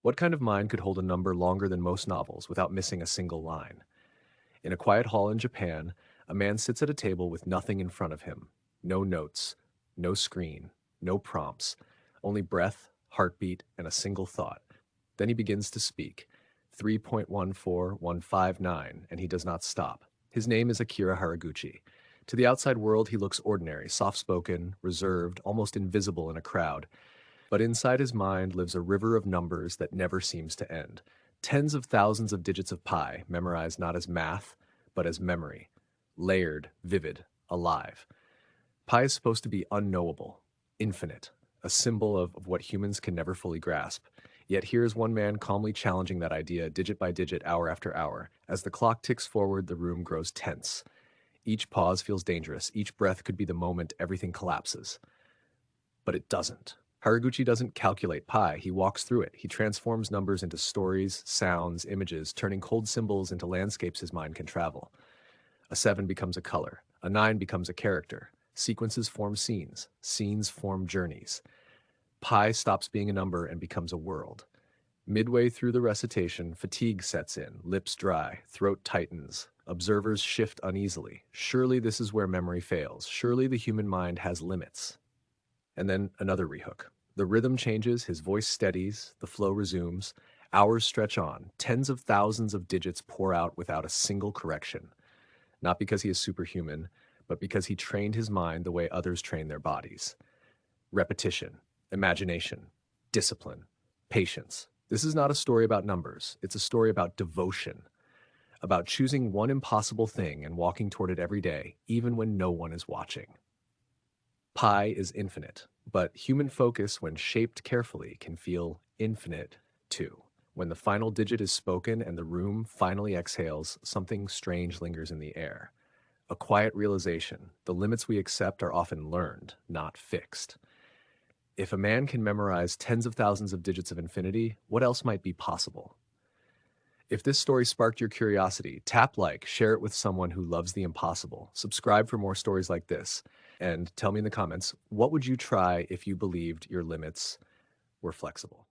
What kind of mind could hold a number longer than most novels without missing a single line? In a quiet hall in Japan, a man sits at a table with nothing in front of him. No notes, no screen, no prompts, only breath, heartbeat, and a single thought. Then he begins to speak. 3.14159, and he does not stop. His name is Akira Haraguchi. To the outside world, he looks ordinary, soft spoken, reserved, almost invisible in a crowd. But inside his mind lives a river of numbers that never seems to end. Tens of thousands of digits of pi, memorized not as math, but as memory. Layered, vivid, alive. Pi is supposed to be unknowable, infinite, a symbol of what humans can never fully grasp. Yet here is one man calmly challenging that idea, digit by digit, hour after hour. As the clock ticks forward, the room grows tense. Each pause feels dangerous. Each breath could be the moment everything collapses. But it doesn't. Haraguchi doesn't calculate pi, he walks through it. He transforms numbers into stories, sounds, images, turning cold symbols into landscapes his mind can travel. A 7 becomes a color. A 9 becomes a character. Sequences form scenes. Scenes form journeys. Pi stops being a number and becomes a world. Midway through the recitation, fatigue sets in, lips dry, throat tightens. Observers shift uneasily. Surely this is where memory fails. Surely the human mind has limits. And then another rehook. The rhythm changes, his voice steadies, the flow resumes. Hours stretch on. Tens of thousands of digits pour out without a single correction. Not because he is superhuman, but because he trained his mind the way others train their bodies. Repetition, imagination, discipline, patience. This is not a story about numbers. It's a story about devotion, about choosing one impossible thing and walking toward it every day, even when no one is watching. Pi is infinite, but human focus, when shaped carefully, can feel infinite too. When the final digit is spoken and the room finally exhales, something strange lingers in the air. A quiet realization: the limits we accept are often learned, not fixed. If a man can memorize tens of thousands of digits of infinity, what else might be possible? If this story sparked your curiosity, tap like, share it with someone who loves the impossible, subscribe for more stories like this, and tell me in the comments, what would you try if you believed your limits were flexible?